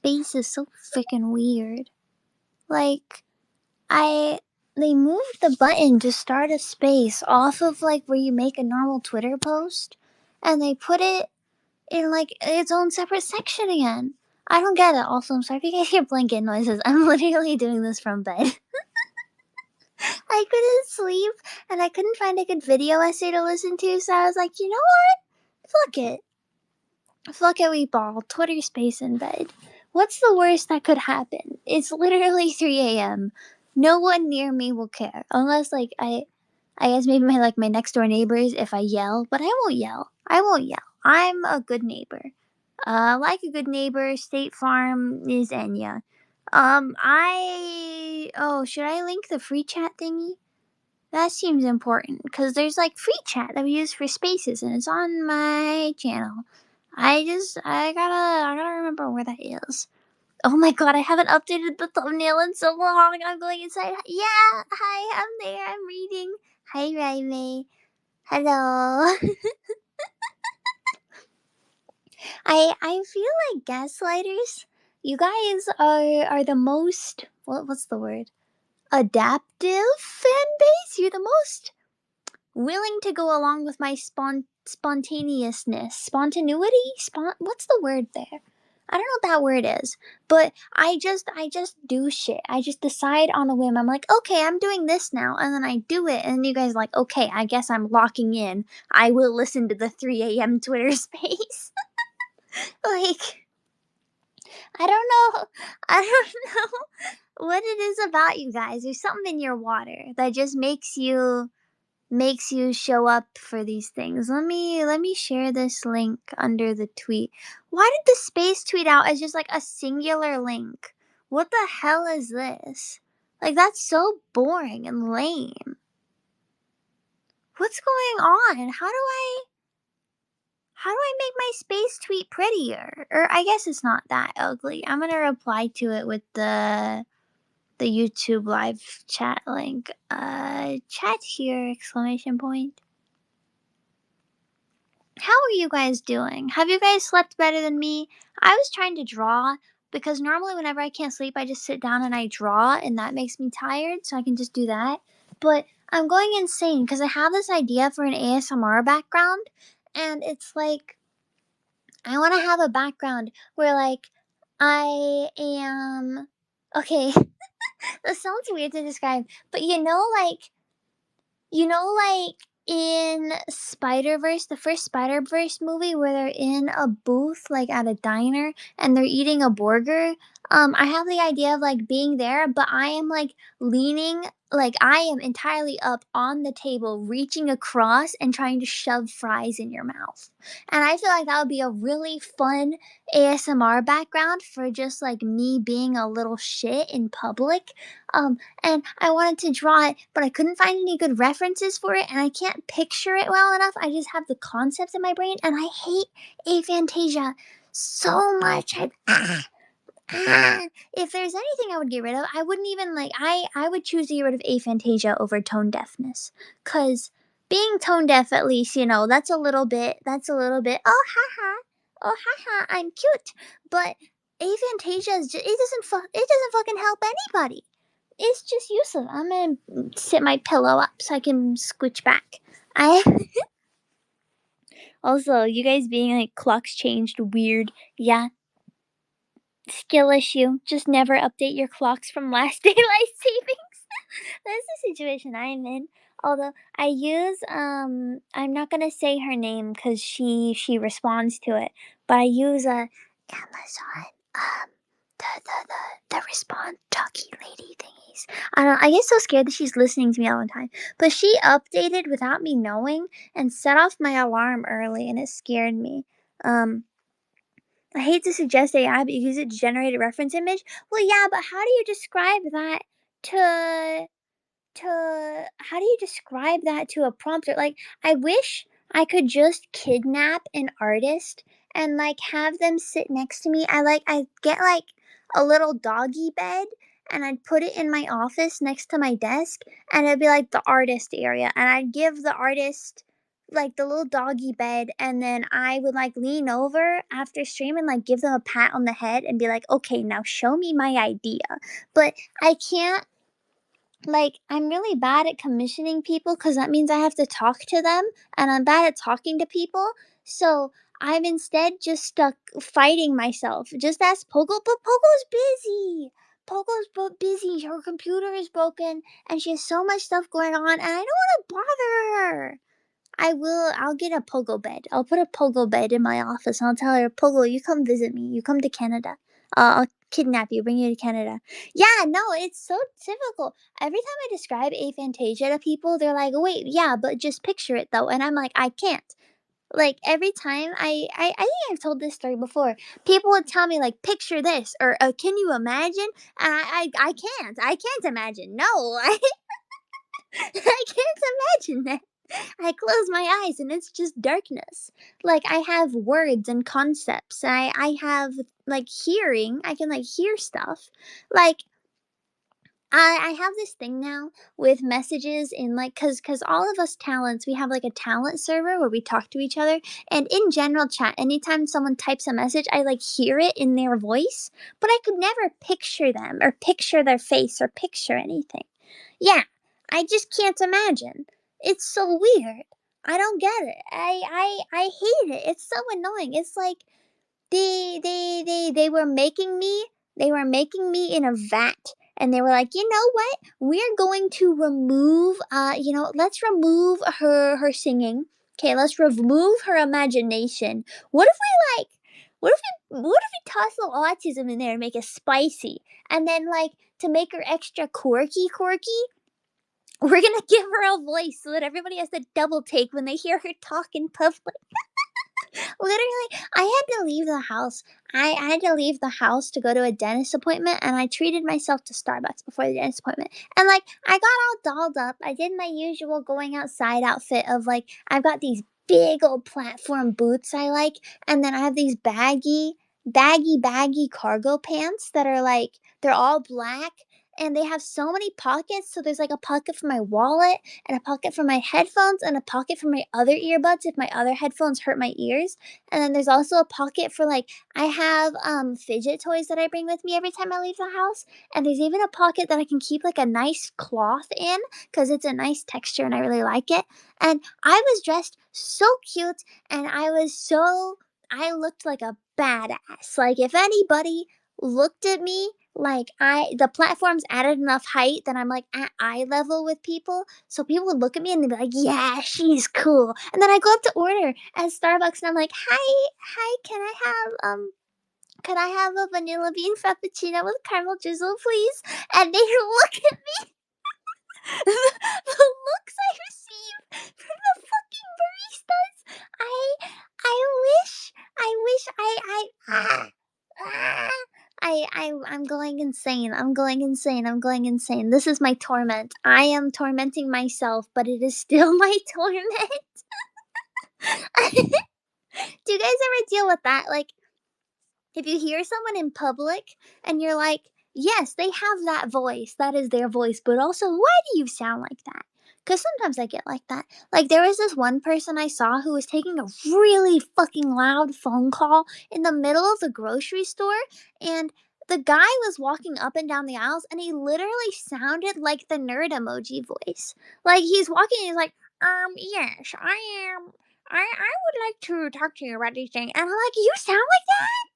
space is so freaking weird. Like, they moved the button to start a space off of like where you make a normal Twitter post, and they put it in like its own separate section again. I don't get it. Also, I'm sorry if you guys hear blanket noises. I'm literally doing this from bed. I couldn't sleep, and I couldn't find a good video essay to listen to, so I was like, you know what? Fuck it. Fuck it, we ball. Twitter space in bed. What's the worst that could happen? It's literally 3 a.m. No one near me will care. Unless, like, I guess maybe my next door neighbors if I yell, but I won't yell. I won't yell. I'm a good neighbor. Like a good neighbor, State Farm is Enya. Should I link the free chat thingy? That seems important, because there's like free chat that we use for spaces, and it's on my channel. I gotta remember where that is. Oh my god, I haven't updated the thumbnail in so long. I'm going inside. Yeah, hi, I'm there. I'm reading. Hi, Riley. Hello. I feel like gaslighters. You guys are the most what's the word? Adaptive fan base. You're the most willing to go along with my spontaneousness, spontaneity. What's the word there? I don't know what that word is, but I just do shit. I just decide on a whim. I'm like, okay, I'm doing this now, and then I do it, and you guys are like, okay, I guess I'm locking in. I will listen to the 3 a.m. Twitter space. Like, I don't know. I don't know what it is about you guys. There's something in your water that just makes you show up for these things. Let me share this link under the tweet. Why did the space tweet out as just like a singular link? What the hell is this? Like, that's so boring and lame. What's going on? How do I make my space tweet prettier? Or I guess it's not that ugly. I'm gonna reply to it with the YouTube live chat link. Chat here, exclamation point. How are you guys doing? Have you guys slept better than me? I was trying to draw because normally whenever I can't sleep, I just sit down and I draw, and that makes me tired, so I can just do that. But I'm going insane because I have this idea for an ASMR background, and it's like I want to have a background where like I am okay. This sounds weird to describe, but like in Spider-Verse, the first Spider-Verse movie where they're in a booth like at a diner and they're eating a burger. I have the idea of like being there, but I am like leaning, like I am entirely up on the table, reaching across and trying to shove fries in your mouth. And I feel like that would be a really fun ASMR background for just like me being a little shit in public. And I wanted to draw it, but I couldn't find any good references for it, and I can't picture it well enough. I just have the concepts in my brain, and I hate aphantasia so much. If there's anything I would get rid of, I wouldn't even like. I would choose to get rid of aphantasia over tone deafness, cause being tone deaf, at least that's a little bit. Oh haha, oh haha, I'm cute, but aphantasia is just it doesn't fucking help anybody. It's just useless. I'm gonna sit my pillow up so I can scooch back. I also, you guys being like clocks changed weird. Yeah, skill issue. Just never update your clocks from last daylight savings. That's the situation I'm in. Although I use I'm not gonna say her name because she responds to it, but I use Amazon the respond talkie lady thingies. I get so scared that she's listening to me all the time. But she updated without me knowing and set off my alarm early, and it scared me. I hate to suggest AI, but you use it to generate a reference image. Well, yeah, but how do you describe that to how do you describe that to a prompter? Like, I wish I could just kidnap an artist and like have them sit next to me. I get like a little doggy bed and I'd put it in my office next to my desk, and it'd be like the artist area, and I'd give the artist like the little doggy bed, and then I would like lean over after stream and like give them a pat on the head and be like, okay, now show me my idea. But I can't, like, I'm really bad at commissioning people because that means I have to talk to them, and I'm bad at talking to people. So I'm instead just stuck fighting myself. Just ask Pogo, but Pogo's busy. Busy. Her computer is broken, and she has so much stuff going on, and I don't want to bother her. I'll get a Pogo bed. I'll put a Pogo bed in my office and I'll tell her, Pogo, you come visit me. You come to Canada. I'll kidnap you, bring you to Canada. Yeah, no, it's so difficult. Every time I describe aphantasia to people, they're like, wait, yeah, but just picture it though. And I'm like, I can't. Like every time I think I've told this story before. People would tell me like, picture this, or can you imagine? I can't. I can't imagine. No, I can't imagine that. I close my eyes and it's just darkness. Like I have words and concepts. I have like hearing. I can like hear stuff. Like I have this thing now with messages in like cuz all of us talents, we have like a talent server where we talk to each other, and in general chat anytime someone types a message, I like hear it in their voice, but I could never picture them or picture their face or picture anything. Yeah, I just can't imagine. It's so weird. I don't get it. I hate it. It's so annoying. It's like they were making me, in a vat, and they were like, you know what, we're going to remove, let's remove her singing. Okay, let's remove her imagination. What if we like, what if we toss a little autism in there and make it spicy, and then like, to make her extra quirky, we're gonna give her a voice so that everybody has to double take when they hear her talk in public. Literally, I had to leave the house. I had to leave the house to go to a dentist appointment, and I treated myself to Starbucks before the dentist appointment. And like, I got all dolled up. I did my usual going outside outfit of like, I've got these big old platform boots I like, and then I have these baggy cargo pants that are like, they're all black. And they have so many pockets. So there's like a pocket for my wallet, and a pocket for my headphones, and a pocket for my other earbuds if my other headphones hurt my ears. And then there's also a pocket for like, I have fidget toys that I bring with me every time I leave the house. And there's even a pocket that I can keep like a nice cloth in because it's a nice texture and I really like it. And I was dressed so cute, and I looked like a badass. Like if anybody looked at me, like the platforms added enough height that I'm like at eye level with people, so people would look at me and they'd be like, yeah, she's cool. And then I go up to order at Starbucks and I'm like, hi, can I have a vanilla bean frappuccino with caramel drizzle, please? And they look at the looks I receive from the fucking baristas. I'm going insane. I'm going insane. This is my torment. I am tormenting myself, but it is still my torment. Do you guys ever deal with that? Like, if you hear someone in public and you're like, yes, they have that voice, that is their voice, but also, why do you sound like that? Because sometimes I get like that. Like, there was this one person I saw who was taking a really fucking loud phone call in the middle of the grocery store, and the guy was walking up and down the aisles, and he literally sounded like the nerd emoji voice. Like, he's walking, and he's like, yes, I am. I would like to talk to you about these things. And I'm like, you sound like that?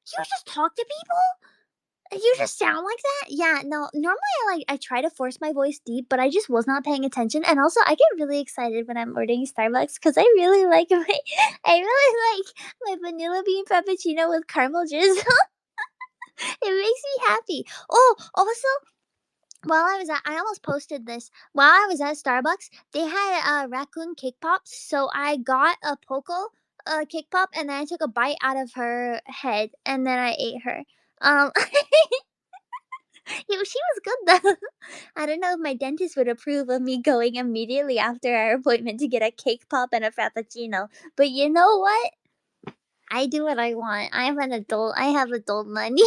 You just talk to people? You just sound like that? Yeah, no, normally I try to force my voice deep, but I just was not paying attention. And also I get really excited when I'm ordering Starbucks because I really like I really like my vanilla bean frappuccino with caramel drizzle. It makes me happy. Oh, also, I almost posted this. While I was at Starbucks, they had raccoon cake pops, so I got a Poco cake pop, and then I took a bite out of her head, and then I ate her. She was good though. I don't know if my dentist would approve of me going immediately after our appointment to get a cake pop and a frappuccino, but you know what? I do what I want. I'm an adult. I have adult money.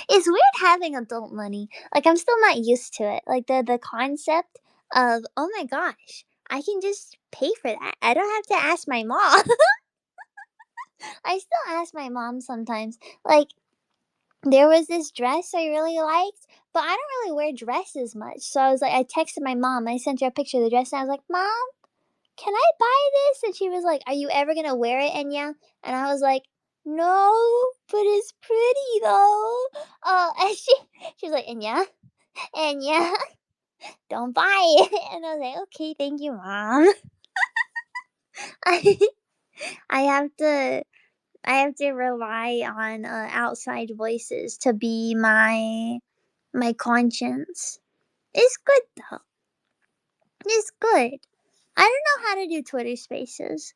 It's weird having adult money. Like, I'm still not used to it. Like the concept of, oh my gosh, I can just pay for that. I don't have to ask my mom. I still ask my mom sometimes. Like, there was this dress I really liked, but I don't really wear dresses much. So I was like, I texted my mom. I sent her a picture of the dress, and I was like, Mom, can I buy this? And she was like, Are you ever gonna wear it, Enya? And I was like, No, but it's pretty though. And she was like, Enya, don't buy it. And I was like, Okay, thank you, Mom. I I have to I have to rely on outside voices to be my conscience. It's good though. It's good. I don't know how to do Twitter Spaces.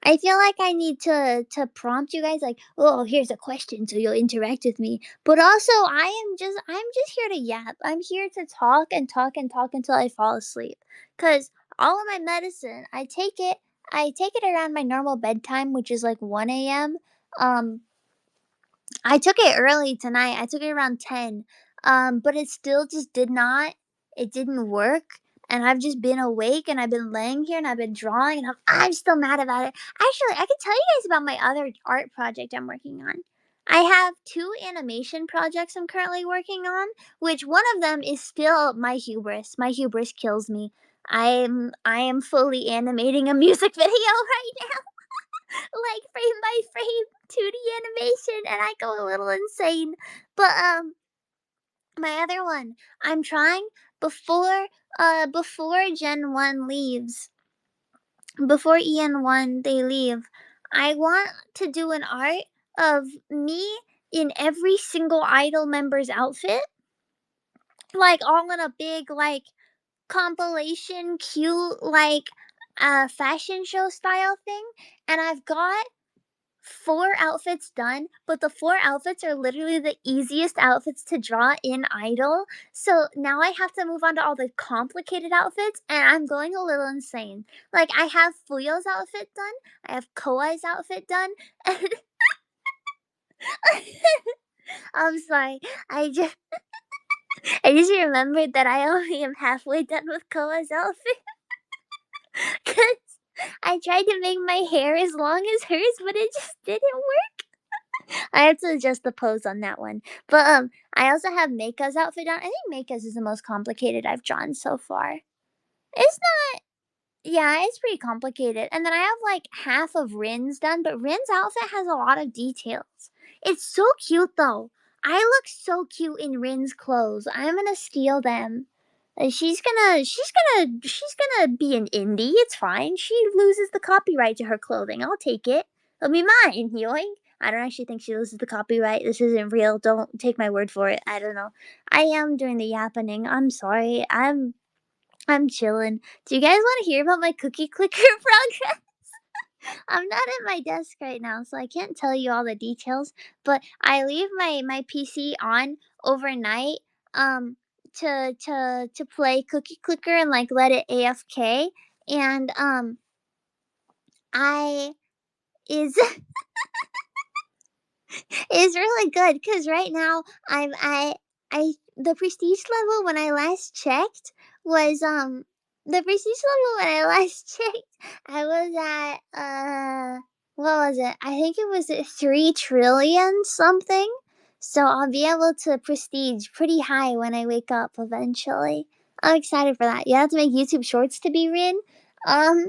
I feel like I need to prompt you guys like, oh, here's a question so you'll interact with me. But also, I'm just here to yap. I'm here to talk and talk and talk until I fall asleep. Cause all of my medicine, I take it around my normal bedtime, which is like 1 a.m. Um, I took it early tonight. I took it around 10. But it still just it didn't work. And I've just been awake and I've been laying here and I've been drawing and I'm still mad about it. Actually, I can tell you guys about my other art project I'm working on. I have two animation projects I'm currently working on, which one of them is still my hubris. My hubris kills me. I am fully animating a music video right now, like frame by frame 2D animation, and I go a little insane. But my other one, I'm trying before Gen 1 leaves, before EN1 they leave, I want to do an art of me in every single idol member's outfit, like all in a big like compilation cute like fashion show style thing, and I've got four outfits done, but the four outfits are literally the easiest outfits to draw in Idol. So now I have to move on to all the complicated outfits, and I'm going a little insane. Like, I have Fuyo's outfit done, I have Koai's outfit done, and I'm sorry, I just I just remembered that I only am halfway done with Koa's outfit because I tried to make my hair as long as hers, but it just didn't work. I have to adjust the pose on that one. But I also have Meika's outfit on. I think Meika's is the most complicated I've drawn so far. It's Yeah, it's pretty complicated. And then I have like half of Rin's done, but Rin's outfit has a lot of details. It's so cute though. I look so cute in Rin's clothes. I'm gonna steal them. She's gonna be an indie. It's fine. She loses the copyright to her clothing. I'll take it. It'll be mine. Yoink. I don't actually think she loses the copyright. This isn't real. Don't take my word for it. I don't know. I am doing the yappening. I'm sorry. I'm chilling. Do you guys want to hear about my cookie clicker progress? I'm not at my desk right now, so I can't tell you all the details. But I leave my PC on overnight, to play cookie clicker and like let it AFK, and I is is really good because right now I the prestige level when I last checked was the prestige level when I last checked I was at what was it? I think it was at 3 trillion something. So I'll be able to prestige pretty high when I wake up eventually. I'm excited for that. You have to make YouTube Shorts to be Rin. Um,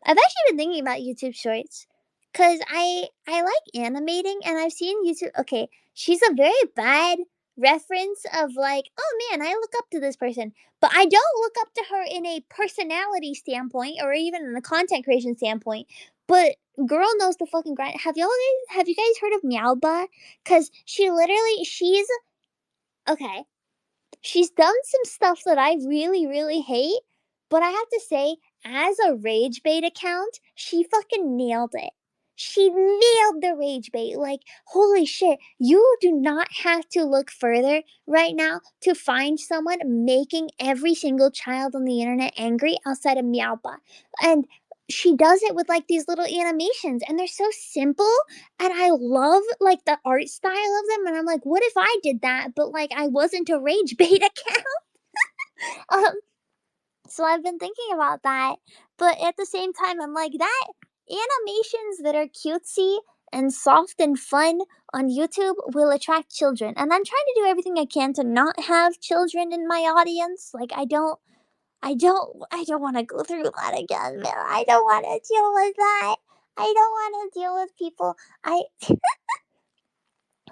I've actually been thinking about YouTube Shorts. Cause I like animating and I've seen YouTube. Okay, she's a very bad reference of like, oh man, I look up to this person, but I don't look up to her in a personality standpoint or even in a content creation standpoint. But girl knows the fucking grind. Have you guys heard of Meowba? Cause she's okay. She's done some stuff that I really, really hate, but I have to say, as a rage bait account, she fucking nailed it. She nailed the rage bait. Like, holy shit, you do not have to look further right now to find someone making every single child on the internet angry outside of Meowba. And she does it with like these little animations, and they're so simple, and I love like the art style of them. And I'm like, what if I did that, but like I wasn't a rage bait account? um, So I've been thinking about that, but at the same time, I'm like, that animations that are cutesy and soft and fun on YouTube will attract children. And I'm trying to do everything I can to not have children in my audience. Like I don't want to go through that again, man. I don't want to deal with that. I don't want to deal with people. I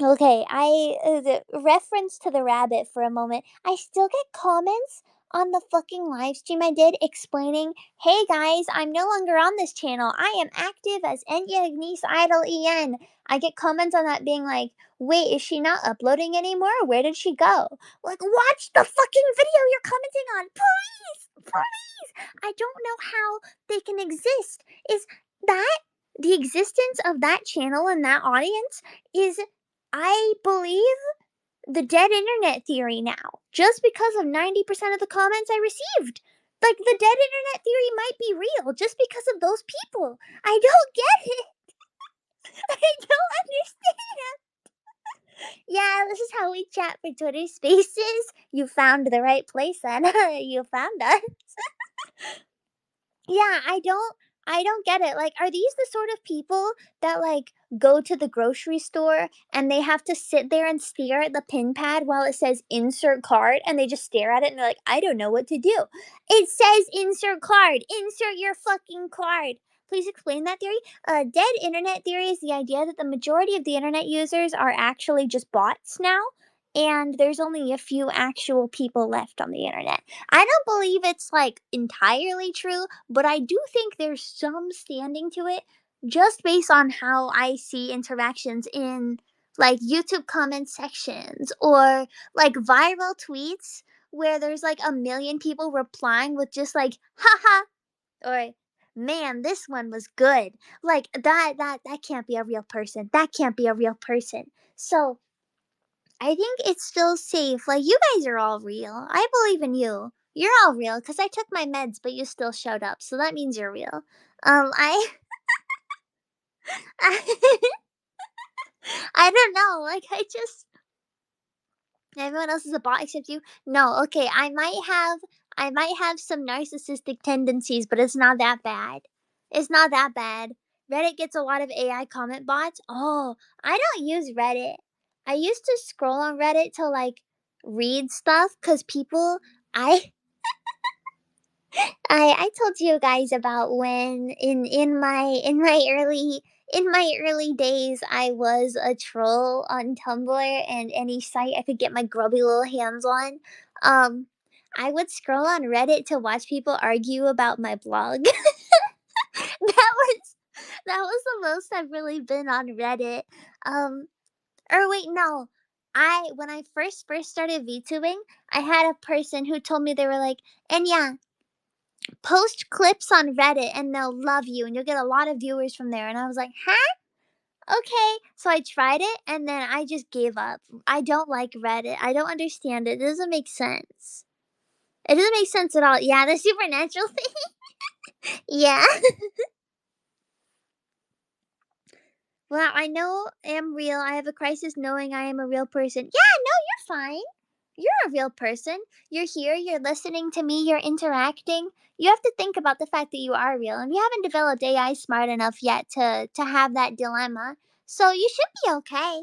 Okay, the reference to the rabbit for a moment. I still get comments on the fucking live stream I did explaining, "Hey guys, I'm no longer on this channel. I am active as Enya Ignis Idol EN." I get comments on that being like, "Wait, is she not uploading anymore? Where did she go?" Like, watch the fucking video you're commenting on, please, please. I don't know how they can exist. Is that the existence of that channel and that audience is, I believe, the dead internet theory now, just because of 90% of the comments I received. Like, the dead internet theory might be real just because of those people. I don't get it. I don't understand. Yeah, this is how we chat for Twitter Spaces. You found the right place then. You found us. Yeah, I don't get it. Like, are these the sort of people that like go to the grocery store and they have to sit there and stare at the pin pad while it says insert card and they just stare at it and they're like, I don't know what to do. It says insert card. Insert your fucking card. Please explain that theory. Dead internet theory is the idea that the majority of the internet users are actually just bots now, and there's only a few actual people left on the internet. I don't believe it's like entirely true, but I do think there's some standing to it just based on how I see interactions in like YouTube comment sections or like viral tweets where there's like a million people replying with just like haha or man, this one was good. Like that can't be a real person. That can't be a real person. So I think it's still safe. Like, you guys are all real. I believe in you. You're all real because I took my meds, but you still showed up, so that means you're real. I, I, I don't know. Like, everyone else is a bot except you. No, okay. I might have some narcissistic tendencies, but it's not that bad. It's not that bad. Reddit gets a lot of AI comment bots. Oh, I don't use Reddit. I used to scroll on Reddit to like read stuff because people. I I told you guys about when in my early days I was a troll on Tumblr and any site I could get my grubby little hands on. Um, I would scroll on Reddit to watch people argue about my blog. that was that was the most I've really been on Reddit. Um, or wait, no. When I first started VTubing, I had a person who told me, they were like, and yeah, post clips on Reddit and they'll love you and you'll get a lot of viewers from there. And I was like, huh? Okay. So I tried it and then I just gave up. I don't like Reddit. I don't understand it. It doesn't make sense. It doesn't make sense at all. Yeah, the supernatural thing. Yeah. Well, I know I am real. I have a crisis knowing I am a real person. Yeah, no, you're fine. You're a real person. You're here, you're listening to me, you're interacting. You have to think about the fact that you are real, and you haven't developed AI smart enough yet to have that dilemma. So you should be okay.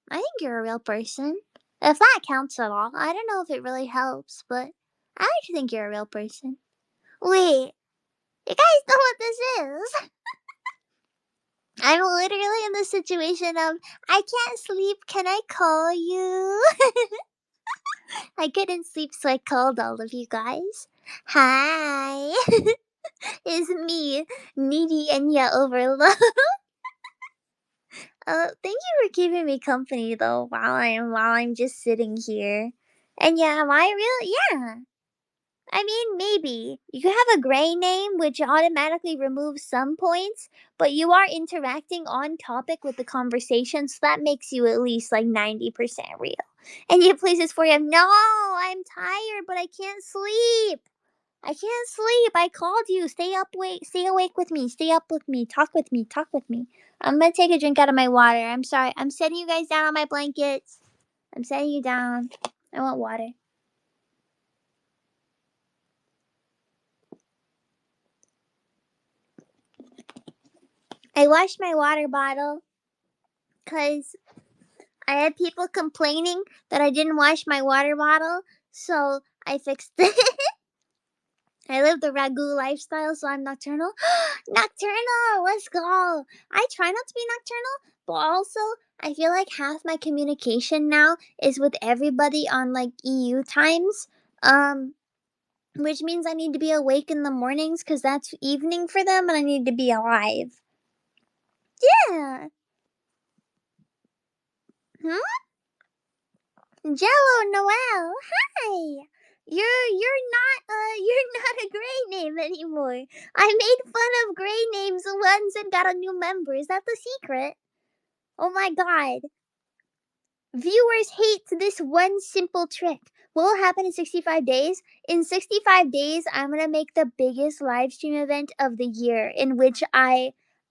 I think you're a real person. If that counts at all. I don't know if it really helps, but I like to think you're a real person. Wait, you guys know what this is? I'm literally in the situation of I can't sleep. Can I call you? I couldn't sleep, so I called all of you guys. Hi, it's me, needy Enya Overload. Thank you for keeping me company though while I'm just sitting here. And yeah, am I real? Yeah. I mean, maybe. You have a gray name, which automatically removes some points, but you are interacting on topic with the conversation, so that makes you at least like 90% real. And you places for you. No, I'm tired, but I can't sleep. I can't sleep. I called you. Stay awake with me. Stay up with me. Talk with me. Talk with me. I'm gonna take a drink out of my water. I'm sorry. I'm setting you guys down on my blankets. I'm setting you down. I want water. I washed my water bottle because I had people complaining that I didn't wash my water bottle, so I fixed it. I live the ragu lifestyle, so I'm nocturnal. Nocturnal, let's go. I try not to be nocturnal, but also I feel like half my communication now is with everybody on like EU times. Um, which means I need to be awake in the mornings because that's evening for them, and I need to be alive. Yeah. Hmm? Jello Noel. Hi. You're not a gray name anymore. I made fun of gray names once and got a new member. Is that the secret? Oh my god. Viewers hate this one simple trick. What will happen in 65 days? In 65 days, I'm gonna make the biggest live stream event of the year in which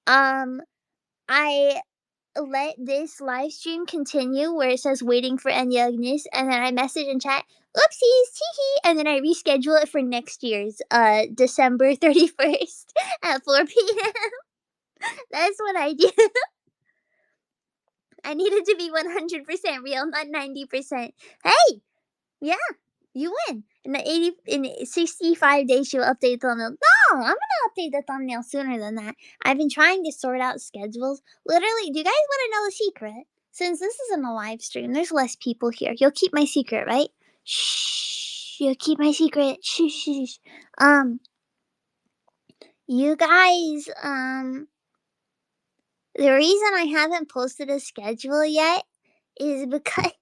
um I let this live stream continue where it says waiting for Enya Ignis, and then I message in chat, oopsies, teehee, and then I reschedule it for next year's December 31st at 4 p.m. That's what I do. I need it to be 100% real, not 90%. Hey, yeah, you win. In 65 days, she'll update the thumbnail. No, I'm gonna update the thumbnail sooner than that. I've been trying to sort out schedules. Literally, do you guys want to know the secret? Since this isn't a live stream, there's less people here. You'll keep my secret, right? Shh. You'll keep my secret. Shh, shh, shh. Um, you guys, the reason I haven't posted a schedule yet is because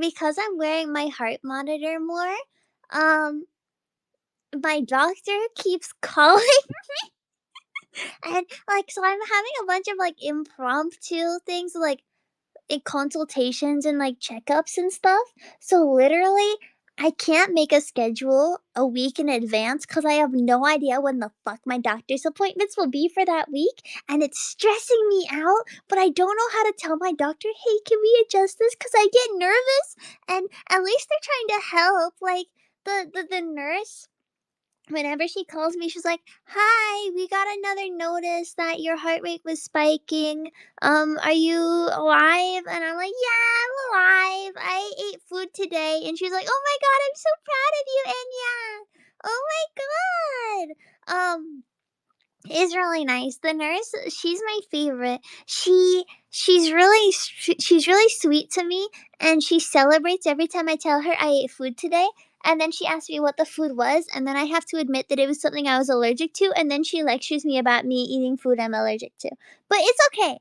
because I'm wearing my heart monitor more, um, my doctor keeps calling and like so I'm having a bunch of like impromptu things like in consultations and like checkups and stuff. So literally I can't make a schedule a week in advance because I have no idea when the fuck my doctor's appointments will be for that week. And it's stressing me out, but I don't know how to tell my doctor, hey, can we adjust this? Because I get nervous. And at least they're trying to help. Like the nurse, whenever she calls me, she's like, "Hi, we got another notice that your heart rate was spiking. Are you alive?" And I'm like, "Yeah, I'm alive. I ate food today." And she's like, "Oh my god, I'm so proud of you, Enya. Oh my god." Is really nice. The nurse, she's my favorite. She's really sweet to me, and she celebrates every time I tell her I ate food today. And then she asks me what the food was, and then I have to admit that it was something I was allergic to, and then she lectures me about me eating food I'm allergic to. But it's okay.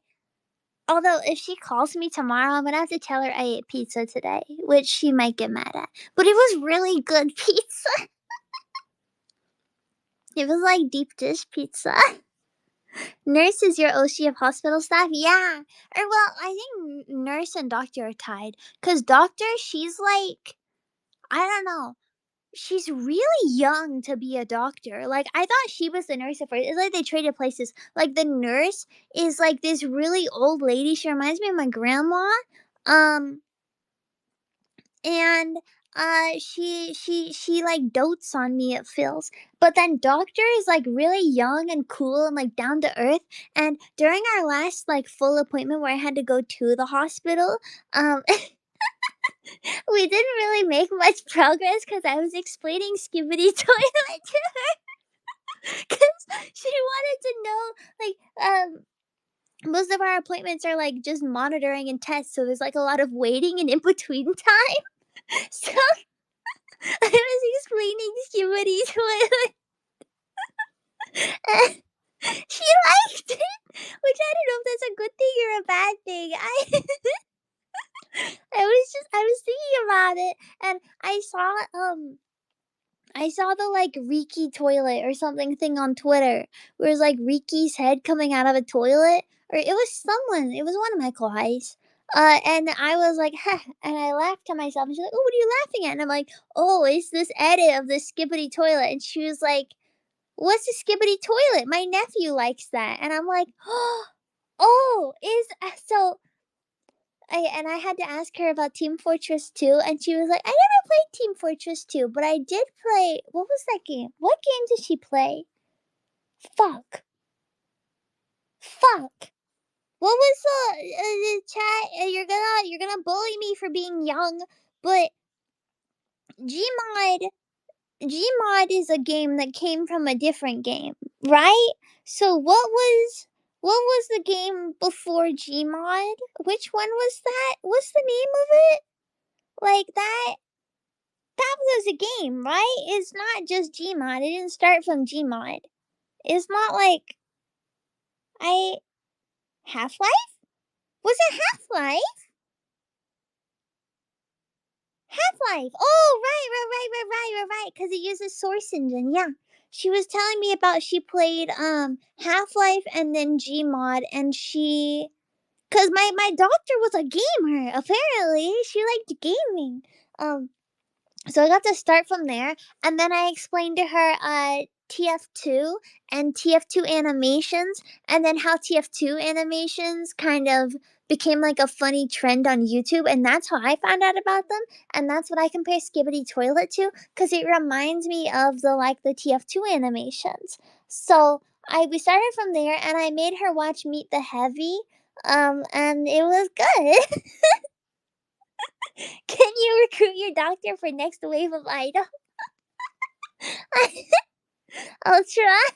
Although if she calls me tomorrow, I'm gonna have to tell her I ate pizza today, which she might get mad at. But it was really good pizza. It was like deep dish pizza. Nurse is your OC of hospital staff? Yeah. Or well, I think nurse and doctor are tied. Cause doctor, she's like, I don't know. She's really young to be a doctor. Like I thought she was the nurse at first. It's like they traded places. Like the nurse is like this really old lady. She reminds me of my grandma. Um, and she like dotes on me, it feels. But then doctor is like really young and cool and like down to earth. And during our last like full appointment where I had to go to the hospital, we didn't really make much progress because I was explaining skibbity toilet to her because she wanted to know most of our appointments are like just monitoring and tests, so there's like a lot of waiting and in between time. So I was explaining Skibbity to her. She liked it, which I don't know if that's a good thing or a bad thing. I was thinking about it, and I saw the like Riki toilet or something thing on Twitter where it was like Riki's head coming out of a toilet, or it was someone. It was one of my guys. And I was like, huh, and I laughed to myself. And she's like, "Oh, what are you laughing at?" And I'm like, "Oh, it's this edit of the Skibbity toilet." And she was like, "What's a skibbity toilet? My nephew likes that." And I'm like, "Oh, is so." I had to ask her about Team Fortress 2, and she was like, "I never played Team Fortress 2, but I did play. What was that game? What game did she play?" Fuck. Fuck. What was the chat? You're gonna bully me for being young, but Gmod Gmod is a game that came from a different game, right? So what was the game before Gmod? Which one was that? What's the name of it? Like that was a game, right? It's not just Gmod. It didn't start from Gmod. It's not like I Half Life? Was it Half Life? Half Life. Oh, right. Because it uses Source Engine. Yeah, she was telling me about she played Half Life and then Gmod, and cause my doctor was a gamer. Apparently, she liked gaming. Um, so I got to start from there, and then I explained to her TF2 and TF2 animations, and then how TF2 animations kind of became like a funny trend on YouTube, and that's how I found out about them, and that's what I compare Skibbity Toilet to, because it reminds me of the TF2 animations. So we started from there, and I made her watch Meet the Heavy, and it was good. Can you recruit your doctor for next wave of Idol? I'll try.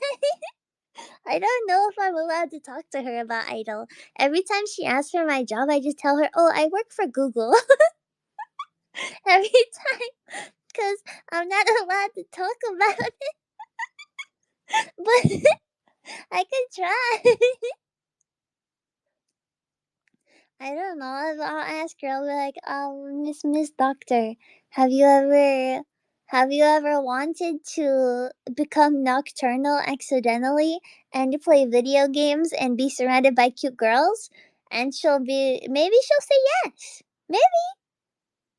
I don't know if I'm allowed to talk to her about Idol. Every time she asks for my job, I just tell her, "Oh, I work for Google." Every time, because I'm not allowed to talk about it, but I could try. I don't know. I'll ask her. I'll be like, Miss Doctor, have you ever have you ever wanted to become nocturnal accidentally and to play video games and be surrounded by cute girls? And maybe she'll say yes. Maybe.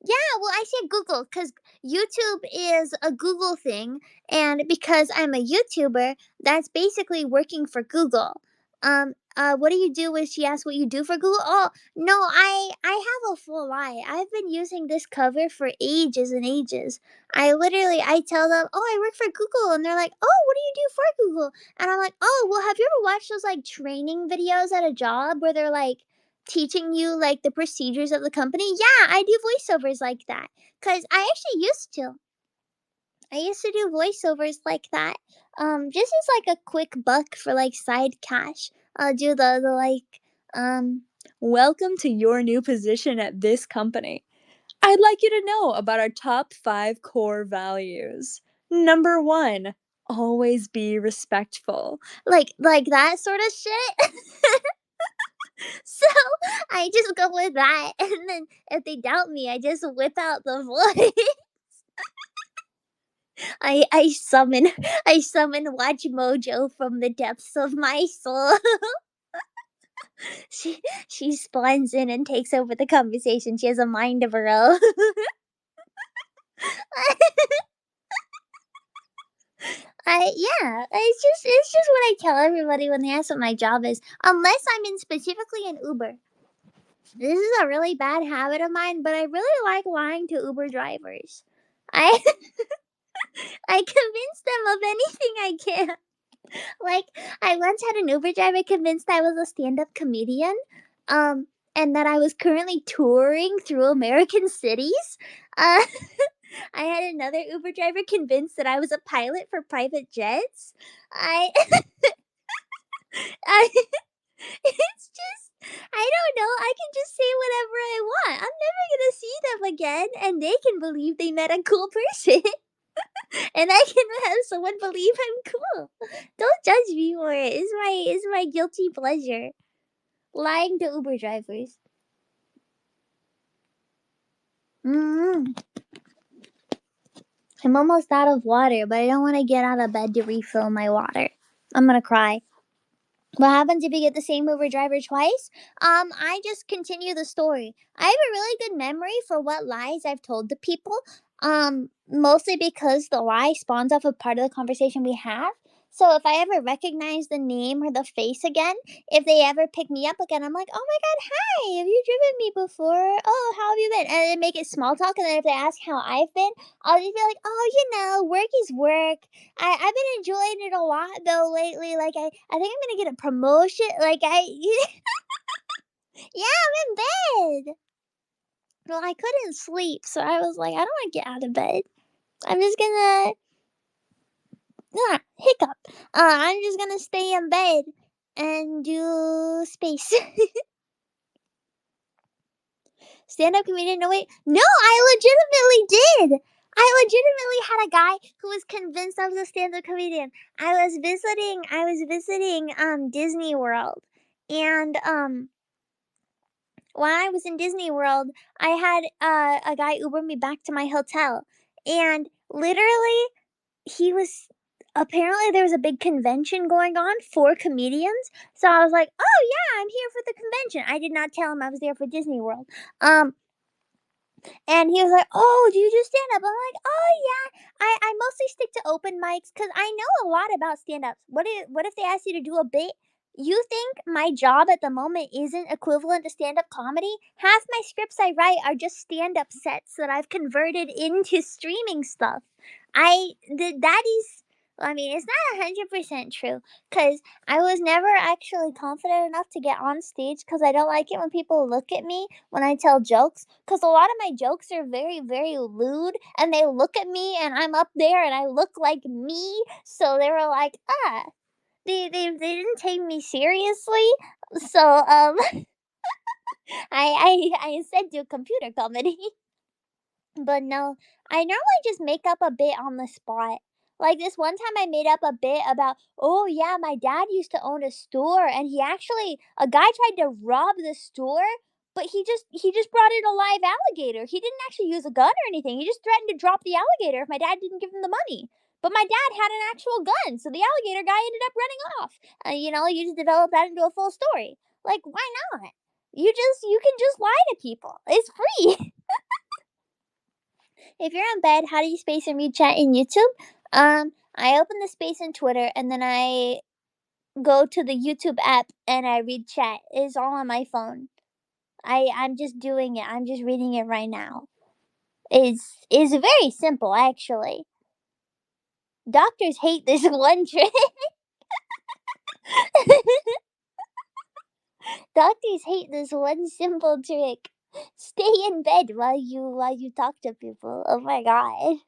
Yeah, well, I said Google because YouTube is a Google thing, and because I'm a YouTuber, that's basically working for Google. What do you do when she asks what you do for Google? Oh, no, I have a full lie. I've been using this cover for ages and ages. I tell them, oh, I work for Google, and they're like, oh, what do you do for Google? And I'm like, oh, well, have you ever watched those like training videos at a job where they're like teaching you like the procedures of the company? Yeah, I do voiceovers like that cuz I used to do voiceovers like that. Just as like a quick buck for like side cash. I'll do the like welcome to your new position at this company. I'd like you to know about our top 5 core values. Number 1, always be respectful. Like that sort of shit. So I just go with that, and then if they doubt me, I just whip out the voice. I summon I summon Watch Mojo from the depths of my soul. she she spawns in and takes over the conversation. She has a mind of her own. It's just what I tell everybody when they ask what my job is. Unless I'm in specifically in Uber. This is a really bad habit of mine, but I really like lying to Uber drivers. I I convince them of anything I can. Like, I once had an Uber driver convinced I was a stand-up comedian, um, and that I was currently touring through American cities. Uh, I had another Uber driver convinced that I was a pilot for private jets. I, I, it's just, I don't know. I can just say whatever I want. I'm never gonna see them again, and they can believe they met a cool person. And I can have someone believe I'm cool. Don't judge me for it. It's my guilty pleasure. Lying to Uber drivers. Mm. I'm almost out of water, but I don't want to get out of bed to refill my water. I'm gonna cry. What happens if you get the same Uber driver twice? I just continue the story. I have a really good memory for what lies I've told to people. Mostly because the lie spawns off of part of the conversation we have. So if I ever recognize the name or the face again, if they ever pick me up again, I'm like, "Oh my god, hi! Have you driven me before? Oh, how have you been?" And then make it small talk, and then if they ask how I've been, I'll just be like, "Oh, work is work. I've been enjoying it a lot though lately. Like I think I'm gonna get a promotion. Like I yeah, I'm in bed." Well, I couldn't sleep, so I was like, "I don't wanna get out of bed. I'm just gonna hiccup. I'm just gonna stay in bed and do space." Stand up comedian? No, wait. No, I legitimately did. I legitimately had a guy who was convinced I was a stand up comedian. I was visiting Disney World, and when I was in Disney World, I had a guy Uber me back to my hotel, and literally he was apparently there was a big convention going on for comedians. So I was like, "Oh yeah, I'm here for the convention." I did not tell him I was there for Disney World. And he was like, "Oh, do you do stand up?" I'm like, "Oh yeah, I mostly stick to open mics because I know a lot about stand ups. What if they ask you to do a bit? You think my job at the moment isn't equivalent to stand up comedy? Half my scripts I write are just stand up sets that I've converted into streaming stuff. That is, I mean, it's not 100% true because I was never actually confident enough to get on stage because I don't like it when people look at me when I tell jokes, because a lot of my jokes are very, very lewd, and they look at me, and I'm up there, and I look like me, so they were like, they didn't take me seriously, so, I instead do computer comedy. But no, I normally just make up a bit on the spot. Like this one time I made up a bit about, "Oh yeah, my dad used to own a store and a guy tried to rob the store, but he just brought in a live alligator. He didn't actually use a gun or anything. He just threatened to drop the alligator if my dad didn't give him the money. But my dad had an actual gun, so the alligator guy ended up running off. You just develop that into a full story. Like why not? You can just lie to people. It's free." If you're in bed, how do you space and read chat in YouTube? I open the space in Twitter and then I go to the YouTube app and I read chat. It's all on my phone. I'm just doing it. I'm just reading it right now. It's very simple actually. Doctors hate this one trick. Doctors hate this one simple trick. Stay in bed while you talk to people. Oh my god.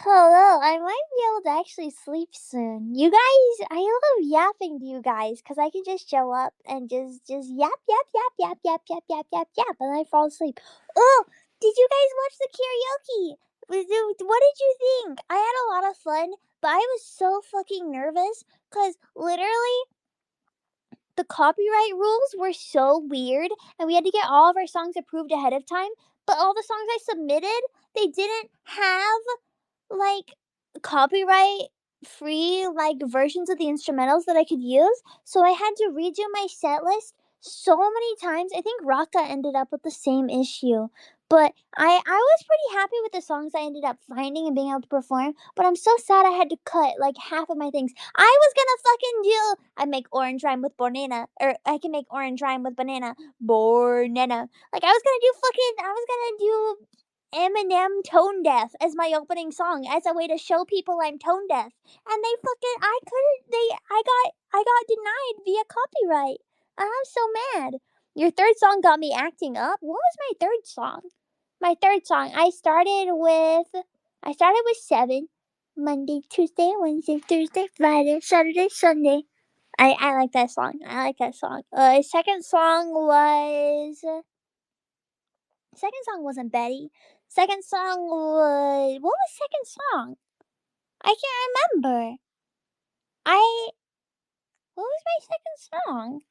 Hello, I might be able to actually sleep soon. You guys, I love yapping to you guys because I can just show up and just yap, yap, yap, yap, yap, yap, yap, yap, yap, and I fall asleep. Oh, did you guys watch the karaoke? What did you think? I had a lot of fun, but I was so fucking nervous because literally the copyright rules were so weird, and we had to get all of our songs approved ahead of time. But all the songs I submitted, they didn't have like copyright free like versions of the instrumentals that I could use. So I had to redo my set list so many times. I think Raka ended up with the same issue. But I was pretty happy with the songs I ended up finding and being able to perform. But I'm so sad I had to cut like half of my things. I was gonna fucking do I make orange rhyme with banana. Or I can make orange rhyme with banana. Banana. Like I was gonna do Eminem Tone Deaf as my opening song as a way to show people I'm tone deaf. And they fucking I couldn't they I got denied via copyright. And I'm so mad. Your third song got me acting up. What was my third song? My third song. I started with 7. Monday, Tuesday, Wednesday, Thursday, Friday, Saturday, Sunday. I like that song. I like that song. Second song wasn't Betty. Second song was what was second song? I can't remember. I What was my second song?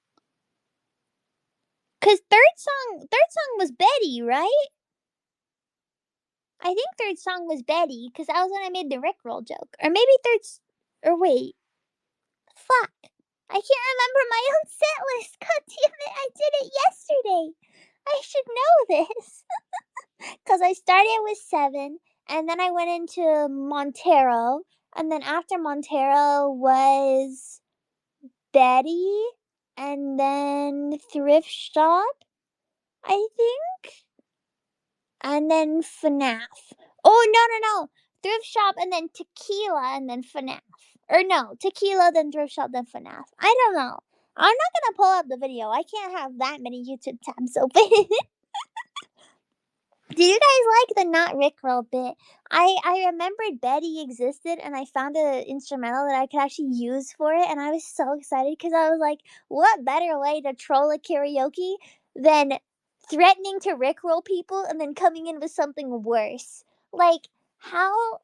Cause third song was Betty, right? I think third song was Betty, cause that was when I made the Rickroll joke, or maybe or wait, fuck, I can't remember my own set list. God damn it, I did it yesterday. I should know this. Cause I started with 7, and then I went into Montero, and then after Montero was Betty, and then Thrift Shop, I think, and then FNAF. Oh, no, no, no. Thrift Shop and then Tequila and then FNAF. Or no, Tequila, then Thrift Shop, then FNAF. I don't know. I'm not gonna pull up the video. I can't have that many YouTube tabs open. Did you guys like the not Rickroll bit? I remembered Betty existed and I found an instrumental that I could actually use for it, and I was so excited because I was like, what better way to troll a karaoke than threatening to Rickroll people and then coming in with something worse? Like, how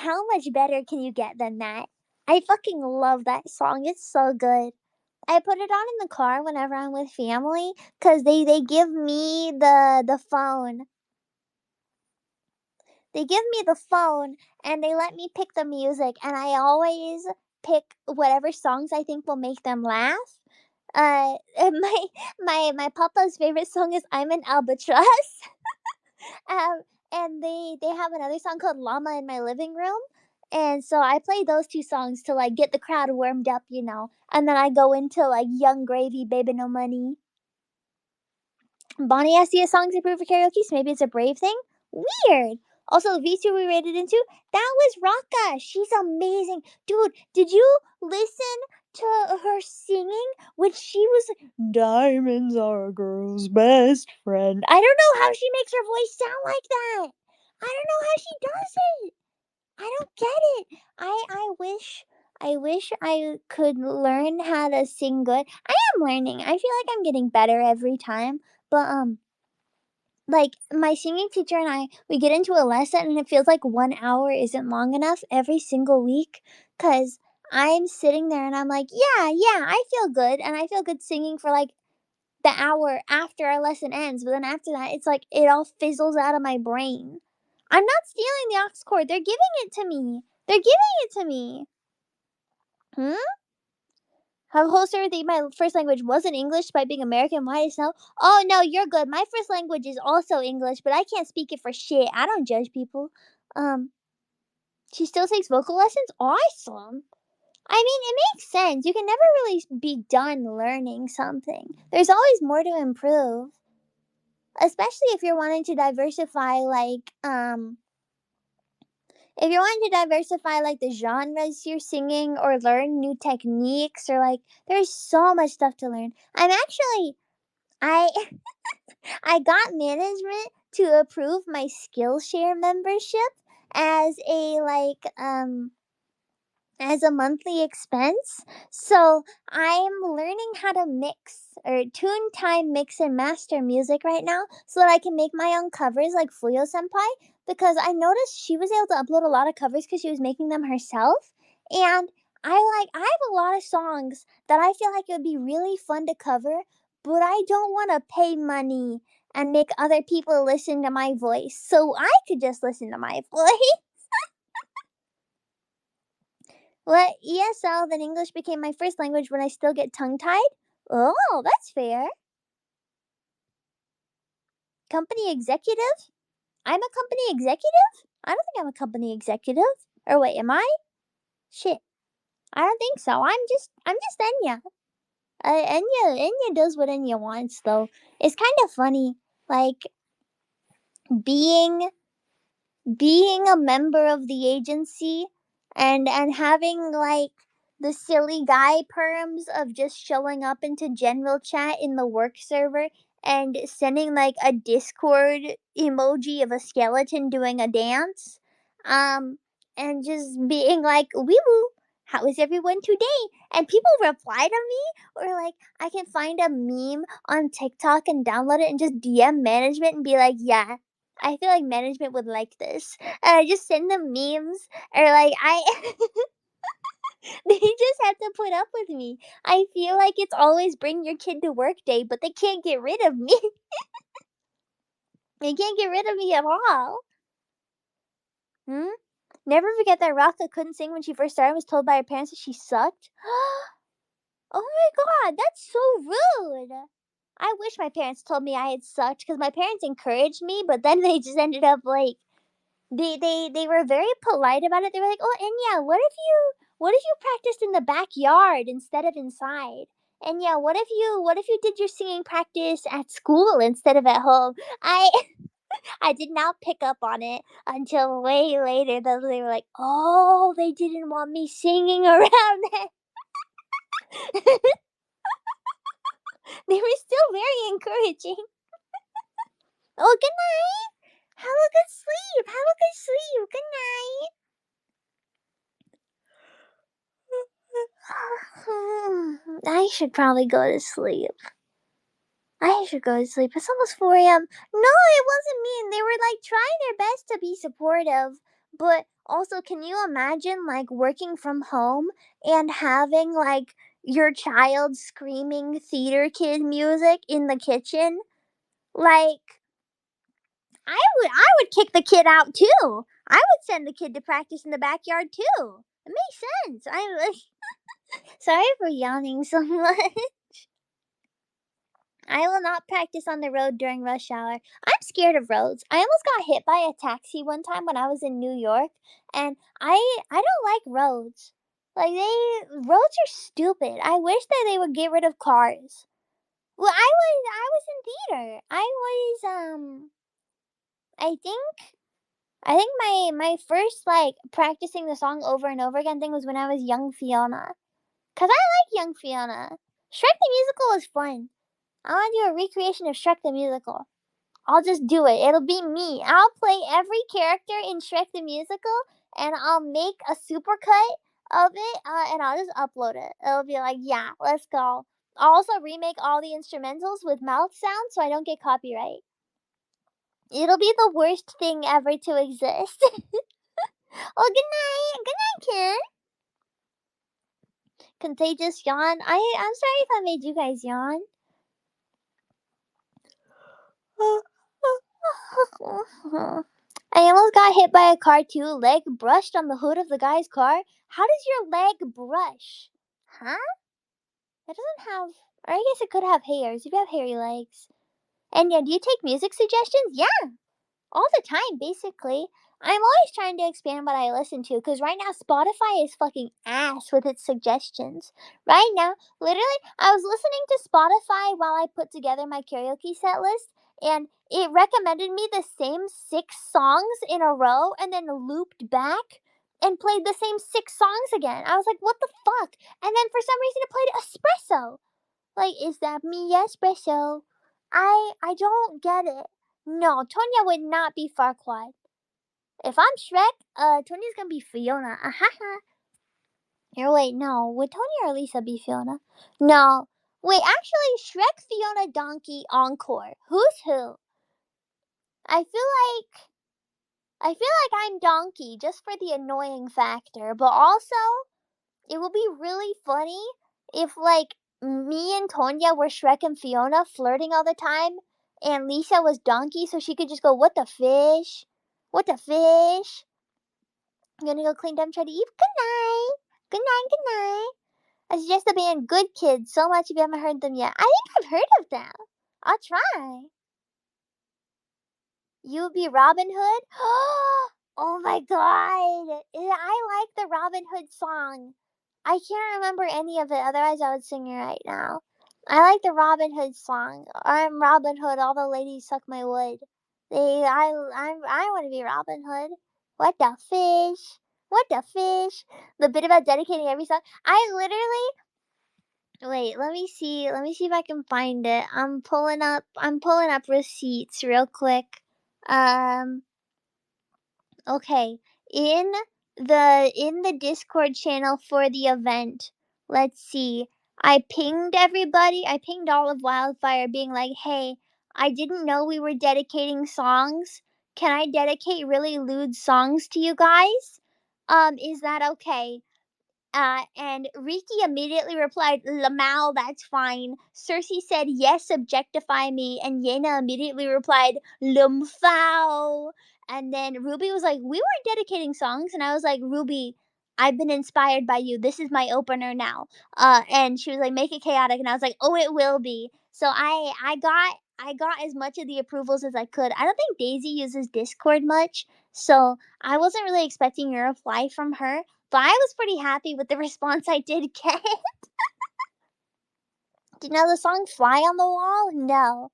much better can you get than that? I fucking love that song. It's so good. I put it on in the car whenever I'm with family because they give me the phone. They give me the phone and they let me pick the music, and I always pick whatever songs I think will make them laugh. And my papa's favorite song is "I'm an Albatross." um, and they have another song called "Llama" in my living room, and so I play those two songs to like get the crowd warmed up, and then I go into like "Young Gravy, Baby No Money." Bonnie has to get songs approved for karaoke, so maybe it's a Brave thing. Weird. Also, the VTuber we rated into, that was Raka. She's amazing. Dude, did you listen to her singing when she was like, Diamonds are a girl's best friend? I don't know how she makes her voice sound like that. I don't know how she does it. I don't get it. I wish I could learn how to sing good. I am learning. I feel like I'm getting better every time. But like my singing teacher and we get into a lesson and it feels like 1 hour isn't long enough every single week cuz I'm sitting there and I'm like, "Yeah, yeah, I feel good." And I feel good singing for like the hour after our lesson ends, but then after that it's like it all fizzles out of my brain. I'm not stealing the aux cord. They're giving it to me. They're giving it to me. Hmm? How closer think my first language wasn't English by being American? Why is no? Oh no, you're good. My first language is also English, but I can't speak it for shit. I don't judge people. Um, she still takes vocal lessons. Awesome. I mean, it makes sense. You can never really be done learning something. There's always more to improve, especially if you're wanting to diversify, like if you're wanting to diversify like the genres you're singing or learn new techniques or like there's so much stuff to learn. I I got management to approve my Skillshare membership as a as a monthly expense. So I'm learning how to mix or tune time mix and master music right now so that I can make my own covers like Fuyo Senpai, because I noticed she was able to upload a lot of covers because she was making them herself. And I have a lot of songs that I feel like it would be really fun to cover, but I don't want to pay money and make other people listen to my voice. So I could just listen to my voice. What? ESL, then English became my first language when I still get tongue tied? Oh, that's fair. Company executive? I'm a company executive? I don't think I'm a company executive. Or wait, am I? Shit. I don't think so. I'm just Enya. Enya does what Enya wants though. It's kind of funny, like being being a member of the agency and having like the silly guy perms of just showing up into general chat in the work server and sending like a discord emoji of a skeleton doing a dance, um and just being like wee woo, how is everyone today, and people reply to me, or like I can find a meme on TikTok and download it and just DM management and be like, yeah, I feel like management would like this. And I just send them memes, or like they just have to put up with me. I feel like it's always bring your kid to work day, but they can't get rid of me. They can't get rid of me at all. Hmm? Never forget that Raka couldn't sing when she first started and was told by her parents that she sucked. Oh my god, that's so rude. I wish my parents told me I had sucked because my parents encouraged me, but then they just ended up like They were very polite about it. They were like, "Oh, Enya, what if you practiced in the backyard instead of inside? Enya, what if you did your singing practice at school instead of at home?" I I did not pick up on it until way later that they were like, "Oh, they didn't want me singing around it." They were still very encouraging. Oh, good night. Have a good sleep. Have a good sleep. Good night. I should probably go to sleep. I should go to sleep. It's almost 4 a.m. No, it wasn't mean. They were like trying their best to be supportive. But also, can you imagine like working from home and having like your child screaming theater kid music in the kitchen? Like, I would kick the kid out too. I would send the kid to practice in the backyard too. It makes sense. I'm sorry for yawning so much. I will not practice on the road during rush hour. I'm scared of roads. I almost got hit by a taxi one time when I was in New York, and I don't like roads. Like roads are stupid. I wish that they would get rid of cars. Well, I was in theater. I think my first like practicing the song over and over again thing was when I was young Fiona. Cause I like young Fiona. Shrek the musical was fun. I want to do a recreation of Shrek the musical. I'll just do it. It'll be me. I'll play every character in Shrek the musical, and I'll make a supercut of it, and I'll just upload it. It'll be like, yeah, let's go. I'll also remake all the instrumentals with mouth sounds so I don't get copyright. It'll be the worst thing ever to exist. Oh, good night. Good night, Ken. Contagious yawn. I'm sorry if I made you guys yawn. I almost got hit by a car too. Leg brushed on the hood of the guy's car. How does your leg brush? Huh? It doesn't have. Or I guess it could have hairs if you have hairy legs. And yeah, do you take music suggestions? Yeah, all the time, basically. I'm always trying to expand what I listen to because right now Spotify is fucking ass with its suggestions. Right now, literally, I was listening to Spotify while I put together my karaoke set list, and it recommended me the same 6 songs in a row and then looped back and played the same 6 songs again. I was like, what the fuck? And then for some reason it played Espresso. Like, is that me, Espresso? I don't get it. No, Tonya would not be Farquaad. If I'm Shrek, Tonya's gonna be Fiona. Ahaha. Here, wait, no. Would Tonya or Lisa be Fiona? No. Wait, actually, Shrek, Fiona, Donkey, Encore. Who's who? I feel like I'm Donkey just for the annoying factor, but also it would be really funny if like me and Tonya were Shrek and Fiona flirting all the time, and Lisa was Donkey, so she could just go, "What the fish? What the fish?" I'm gonna go clean up, try to eat. Good night. Good night. Good night. I suggest the band Good Kids so much if you haven't heard them yet. I think I've heard of them. I'll try. You would be Robin Hood? Oh my god. I like the Robin Hood song. I can't remember any of it, otherwise I would sing it right now. I like the Robin Hood song. I'm Robin Hood, all the ladies suck my wood. I want to be Robin Hood. What the fish? What the fish? The bit about dedicating every song. I literally wait. Let me see if I can find it. I'm pulling up receipts real quick. Um. Okay. In the Discord channel for the event. Let's see. I pinged everybody. I pinged all of Wildfire being like, "Hey, I didn't know we were dedicating songs. Can I dedicate really lewd songs to you guys? Is that okay?" And Riki immediately replied, "Lamal, that's fine." Cersei said, "Yes, objectify me." And Yena immediately replied, "Lumfao." And then Ruby was like, "We weren't dedicating songs." And I was like, "Ruby, I've been inspired by you. This is my opener now." And she was like, "Make it chaotic." And I was like, "Oh, it will be." So I got as much of the approvals as I could. I don't think Daisy uses Discord much, so I wasn't really expecting a reply from her. But I was pretty happy with the response I did get. Do you know the song "Fly on the Wall"? No,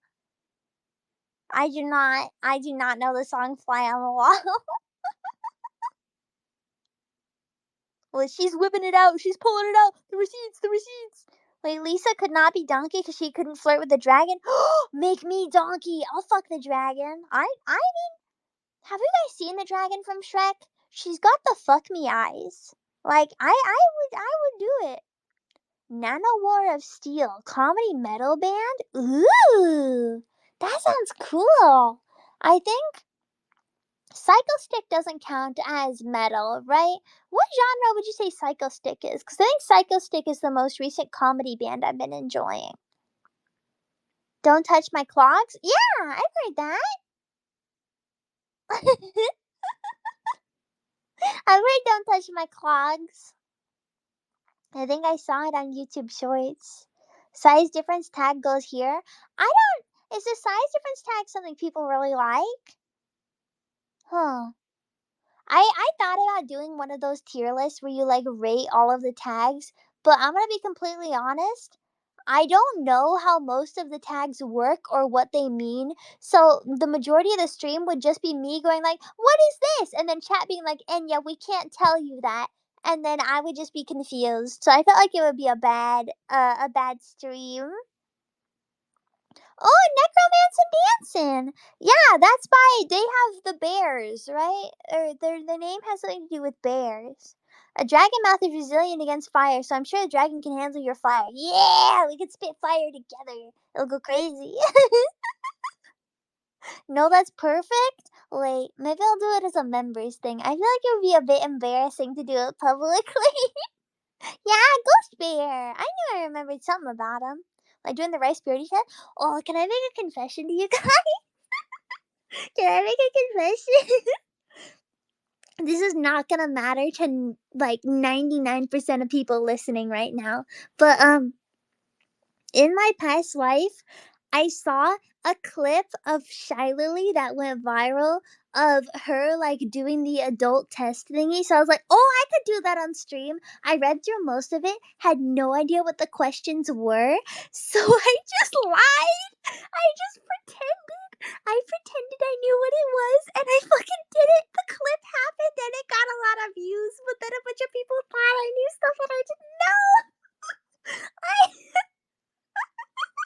I do not. I do not know the song "Fly on the Wall." Well, she's whipping it out. She's pulling it out. The receipts. The receipts. Wait, Lisa could not be Donkey because she couldn't flirt with the dragon. Make me Donkey. I'll fuck the dragon. I have you guys seen the dragon from Shrek? She's got the fuck me eyes. Like I would do it. Nano War of Steel comedy metal band. Ooh, that sounds cool. I think Psycho Stick doesn't count as metal, right? What genre would you say Psycho Stick is? Because I think Psycho Stick is the most recent comedy band I've been enjoying. Don't touch my clogs? Yeah, I've heard that. I've heard Don't Touch My Clogs. I think I saw it on YouTube Shorts. Size difference tag goes here. I don't. Is the size difference tag something people really like? Huh. I thought about doing one of those tier lists where you like rate all of the tags, but I'm gonna be completely honest. I don't know how most of the tags work or what they mean. So the majority of the stream would just be me going like, "What is this?" and then chat being like, "Enya, we can't tell you that." And then I would just be confused. So I felt like it would be a bad stream. Oh, Necromancer Dancing. Yeah, that's by they have the bears, right? Or their name has something to do with bears. A dragon mouth is resilient against fire, so I'm sure a dragon can handle your fire. Yeah, we can spit fire together. It'll go crazy. No, that's perfect. Wait, maybe I'll do it as a members thing. I feel like it would be a bit embarrassing to do it publicly. Yeah, Ghost Bear. I knew I remembered something about him. Like doing the rice purity test. Oh, can I make a confession to you guys? Can I make a confession? This is not gonna matter to like 99% of people listening right now. But in my past life, I saw a clip of Shy Lily that went viral of her like doing the adult test thingy. So I was like, oh, I could do that on stream. I read through most of it, had no idea what the questions were. So I just lied. I just pretended. I pretended I knew what it was and I fucking did it. The clip happened and it got a lot of views, but then a bunch of people thought I knew stuff that I didn't know. I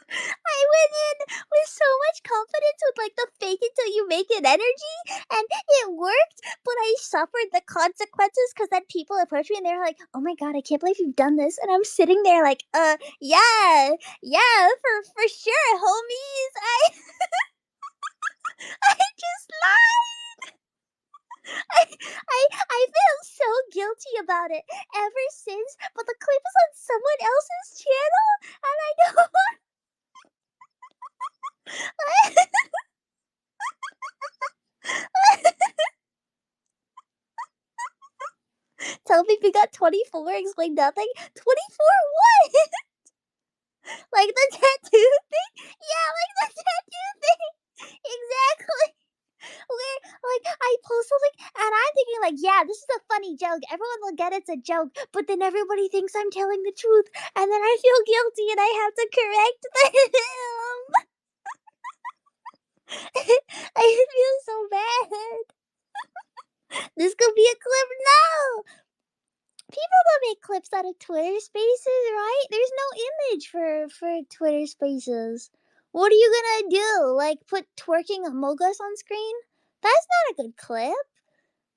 I went in with so much confidence with like the fake it till you make it energy, and it worked. But I suffered the consequences because then people approached me and they were like, "Oh my god, I can't believe you've done this," and I'm sitting there like, yeah, yeah, for sure, homies. I just lied. I feel so guilty about it ever since. But the clip is on someone else's channel, and I don't. Tell me if you got 24, explain nothing. 24 what? Like the tattoo thing? Yeah, like the tattoo thing. Exactly. Where like I post something and I'm thinking like, yeah, this is a funny joke. Everyone will get it's a joke, but then everybody thinks I'm telling the truth, and then I feel guilty and I have to correct them. I feel so bad. This could be a clip now. People don't make clips out of Twitter Spaces, right? There's no image for Twitter Spaces. What are you gonna do? Like put twerking Among Us on screen? That's not a good clip.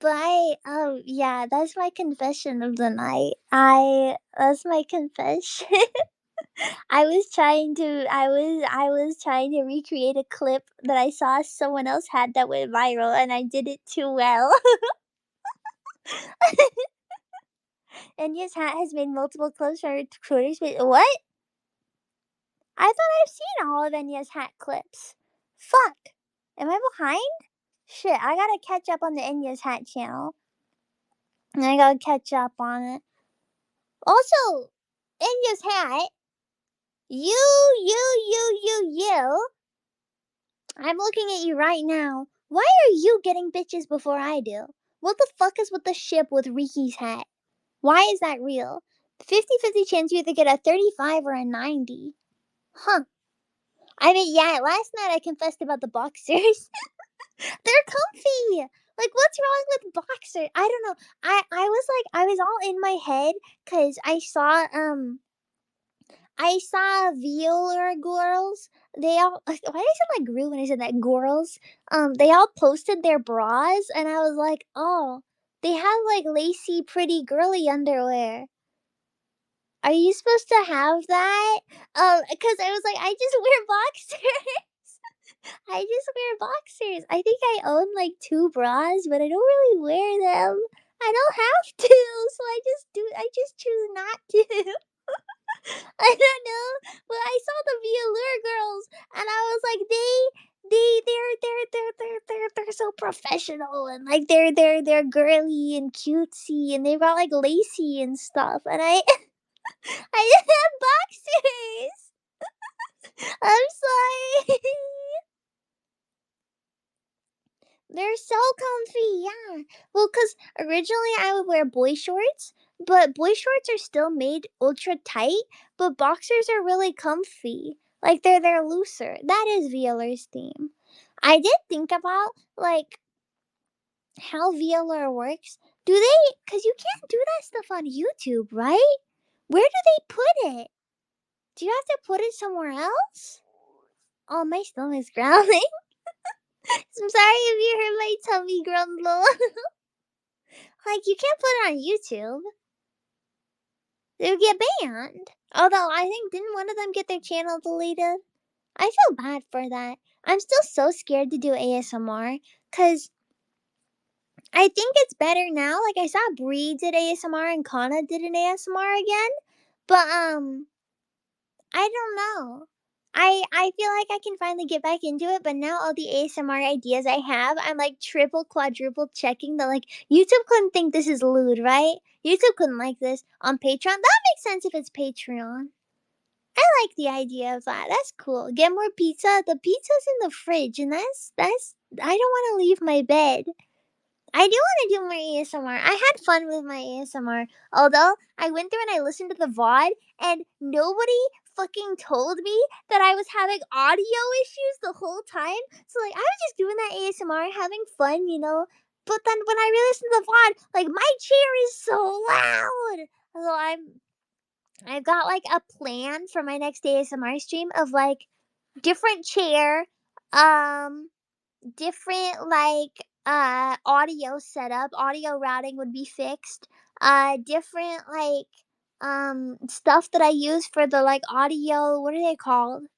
But oh yeah, that's my confession of the night. That's my confession. I was trying to recreate a clip that I saw someone else had that went viral, and I did it too well. And his hat has made multiple clips for Twitter Space. What? I thought I've seen all of Enya's hat clips. Fuck. Am I behind? Shit, I gotta catch up on the Enya's hat channel. I gotta catch up on it. Also, Enya's hat. You. I'm looking at you right now. Why are you getting bitches before I do? What the fuck is with the ship with Riki's hat? Why is that real? 50-50 chance you either get a 35 or a 90. Huh. I mean, yeah, last night I confessed about the boxers. They're comfy. Like, what's wrong with boxers? I don't know. I was like, I was all in my head because I saw viewer girls. They all why did I sound like Gru when I said that? Girls. They all posted their bras, and I was like, oh, they have like lacy, pretty, girly underwear. Are you supposed to have that? Because I was like, I just wear boxers. I just wear boxers. I think I own like two bras, but I don't really wear them. I don't have to, so I just do. I just choose not to. I don't know, but I saw the Velour girls, and I was like, they're so professional, and like they're girly and cutesy, and they've got like lacy and stuff, and I I didn't have boxers. I'm sorry. They're so comfy, yeah. Well, cause originally I would wear boy shorts, but boy shorts are still made ultra tight, but boxers are really comfy. Like they're looser. That is VLR's theme. I did think about like how VLR works. Do they? Cause you can't do that stuff on YouTube, right? Where do they put it? Do you have to put it somewhere else? Oh, my stomach's growling. I'm sorry if you heard my tummy grumble. Like, you can't put it on YouTube. They'll get banned. Although, I think, didn't one of them get their channel deleted? I feel bad for that. I'm still so scared to do ASMR. Because I think it's better now. Like, I saw Bree did ASMR and Kana did an ASMR again. But, I don't know. I feel like I can finally get back into it, but now all the ASMR ideas I have, I'm like triple, quadruple checking that like YouTube couldn't think this is lewd, right? YouTube couldn't like this on Patreon. That makes sense if it's Patreon. I like the idea of that. That's cool. Get more pizza. The pizza's in the fridge, and that's I don't want to leave my bed. I do want to do more ASMR. I had fun with my ASMR. Although I went through and I listened to the VOD and nobody fucking told me that I was having audio issues the whole time. So like I was just doing that ASMR, having fun, you know. But then when I re-listened to the VOD, like my chair is so loud. So I've got like a plan for my next ASMR stream of like different chair, um different like audio setup, audio routing would be fixed, different like stuff that I use for the like audio, what are they called,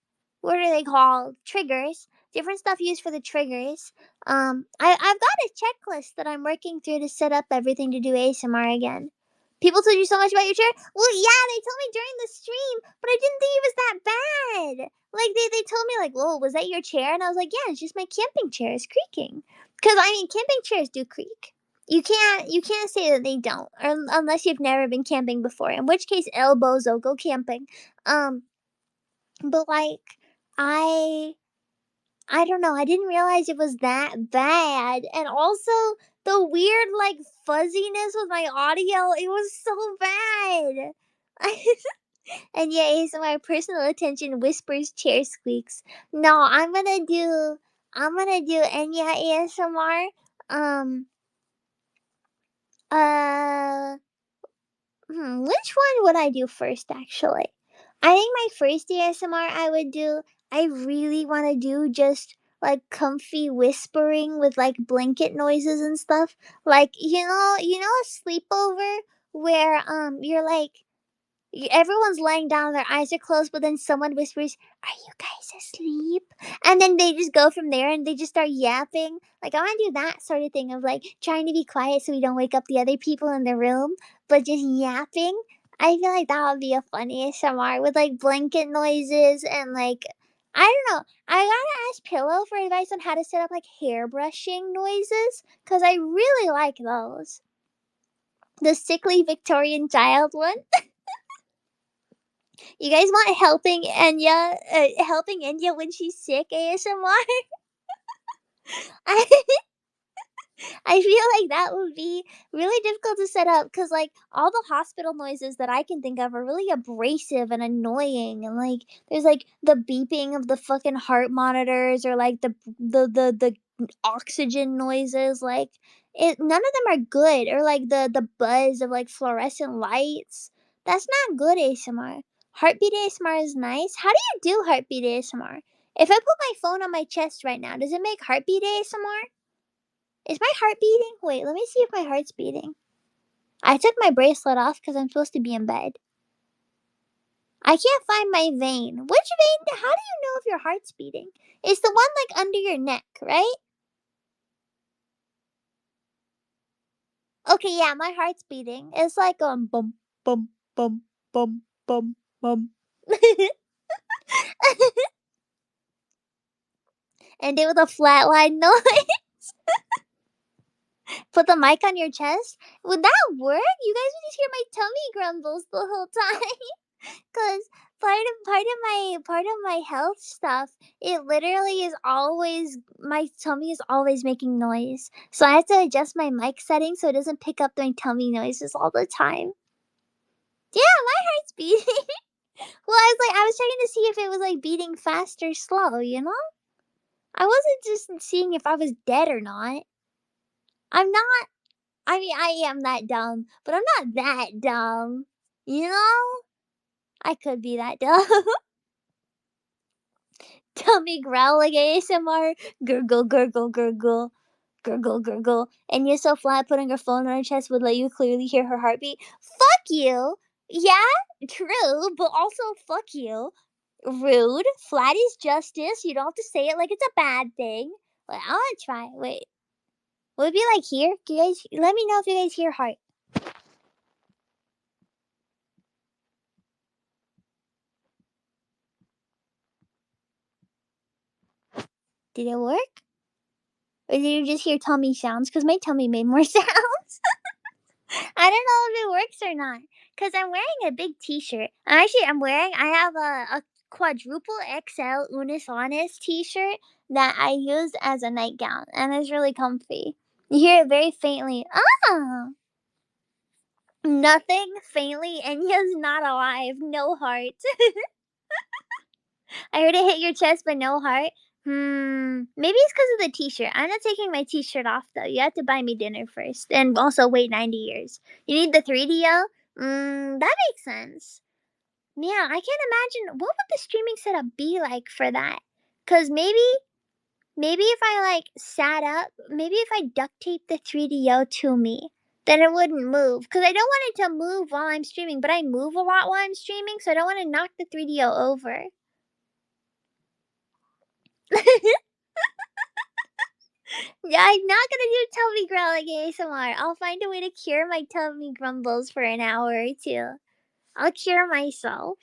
triggers, different stuff used for the triggers. I've got a checklist that I'm working through to set up everything to do ASMR again. People told you so much about your chair. Well, yeah, they told me during the stream, but I didn't think it was that bad. Like they told me like, "Whoa, was that your chair?" And I was like, "Yeah, it's just my camping chair is creaking." Because I mean, camping chairs do creak. You can't say that they don't, unless you've never been camping before. In which case, elbozo, go camping. But like, I I don't know. I didn't realize it was that bad, and also the weird like fuzziness with my audio. It was so bad. And yeah, ASMR personal attention whispers chair squeaks. No, I'm gonna do Enya ASMR. Um uh which one would I do first actually? I think my first ASMR I would do, I really want to do just like comfy whispering with like blanket noises and stuff. Like a sleepover where you're like everyone's laying down, their eyes are closed, but then someone whispers, "Are you guys asleep?" And then they just go from there and they just start yapping. Like, I want to do that sort of thing of like trying to be quiet so we don't wake up the other people in the room, but just yapping. I feel like that would be a funny ASMR with like blanket noises and like, I don't know. I gotta ask Pillow for advice on how to set up like hair brushing noises because I really like those. The sickly Victorian child one. You guys want helping Enya when she's sick ASMR? I I feel like that would be really difficult to set up because, like, all the hospital noises that I can think of are really abrasive and annoying. And, like, there's, like, the beeping of the fucking heart monitors or, like, the oxygen noises. Like, none of them are good. Or, like, the buzz of, like, fluorescent lights. That's not good ASMR. Heartbeat ASMR is nice. How do you do heartbeat ASMR? If I put my phone on my chest right now, does it make heartbeat ASMR? Is my heart beating? Wait, let me see if my heart's beating. I took my bracelet off because I'm supposed to be in bed. I can't find my vein. Which vein? How do you know if your heart's beating? It's the one like under your neck, right? Okay, yeah, my heart's beating. It's like bum bum bum bum bum bum. And it with a flatline noise. Put the mic on your chest. Would that work? You guys would just hear my tummy grumbles the whole time. Cause part of my health stuff, it literally is always my tummy is always making noise. So I have to adjust my mic setting so it doesn't pick up my tummy noises all the time. Yeah, my heart's beating. Well, I was checking to see if it was like beating fast or slow, you know? I wasn't just seeing if I was dead or not. I'm not. I mean, I am that dumb, but I'm not that dumb. You know? I could be that dumb. Tummy growling ASMR. Gurgle, gurgle, gurgle. Gurgle, gurgle. And you're so flat, putting her phone on her chest would let you clearly hear her heartbeat. Fuck you! Yeah, true, but also fuck you. Rude. Flat is justice. You don't have to say it like it's a bad thing. Wait, I wanna try. Wait. Would it be like here? Do you guys let me know if you guys hear heart? Did it work? Or did you just hear tummy sounds? Because my tummy made more sounds. I don't know if it works or not because I'm wearing a big T-shirt. I have a quadruple XL Unis Honest T-shirt that I use as a nightgown, and it's really comfy. You hear it very faintly. Ah, nothing faintly. Enya's not alive. No heart. I heard it hit your chest, but no heart. Maybe it's because of the T-shirt. I'm not taking my T-shirt off though. You have to buy me dinner first, and also wait 90 years. You need the 3DO. That makes sense. Yeah, I can't imagine what would the streaming setup be like for that. Cause maybe if I like sat up, maybe if I duct taped the 3DO to me, then it wouldn't move. Cause I don't want it to move while I'm streaming, but I move a lot while I'm streaming, so I don't want to knock the 3DO over. Yeah, I'm not gonna do tummy growling ASMR. I'll find a way to cure my tummy grumbles for an hour or two. I'll cure myself.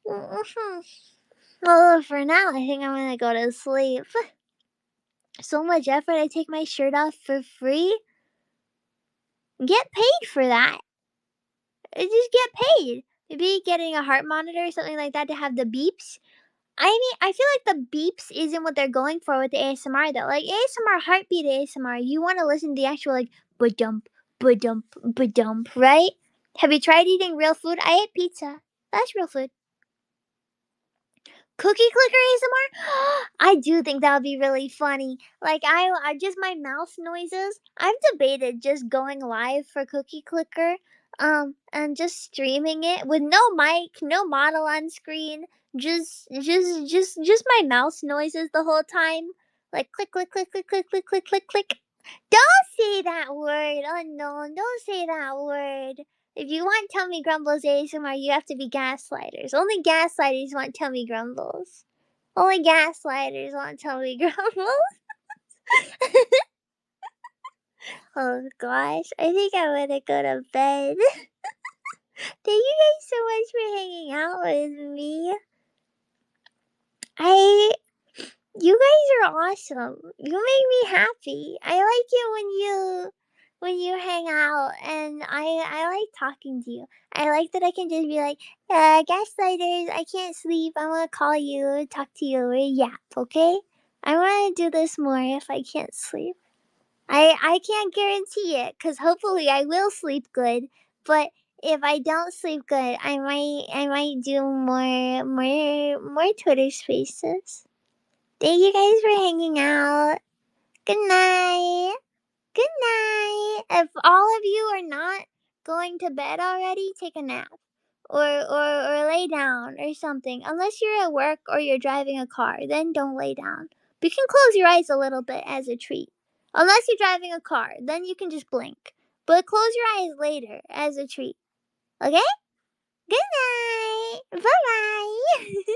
Well, for now, I think I'm gonna go to sleep. So much effort, I take my shirt off for free. Get paid for that. Just get paid. Maybe getting a heart monitor or something like that to have the beeps. I mean, I feel like the beeps isn't what they're going for with the ASMR though. Like ASMR, heartbeat ASMR, you want to listen to the actual like ba-dump, ba-dump, ba-dump, right? Have you tried eating real food? I ate pizza. That's real food. Cookie clicker ASMR? I do think that would be really funny. Like I just my mouth noises. I've debated just going live for cookie clicker, and just streaming it with no mic, no model on screen, just my mouse noises the whole time, like click click click click click click click click click. Don't say that word. Oh no, don't say that word. If you want tummy grumbles ASMR, you have to be gaslighters. Only gaslighters want tummy grumbles. Only gaslighters want tummy grumbles. Oh gosh, I think I'm gonna go to bed. Thank you guys so much for hanging out with me. I You guys are awesome. You make me happy. I like it when you hang out, and I like talking to you. I like that I can just be like, gaslighters, I can't sleep. I want to call you, talk to you, or yap. Okay, I want to do this more if I can't sleep. I can't guarantee it because hopefully I will sleep good. But if I don't sleep good, I might do more Twitter Spaces. Thank you guys for hanging out. Good night. Good night. If all of you are not going to bed already, take a nap. Or lay down or something. Unless you're at work or you're driving a car, then don't lay down. But you can close your eyes a little bit as a treat. Unless you're driving a car, then you can just blink. But close your eyes later as a treat. Okay? Good night. Bye bye.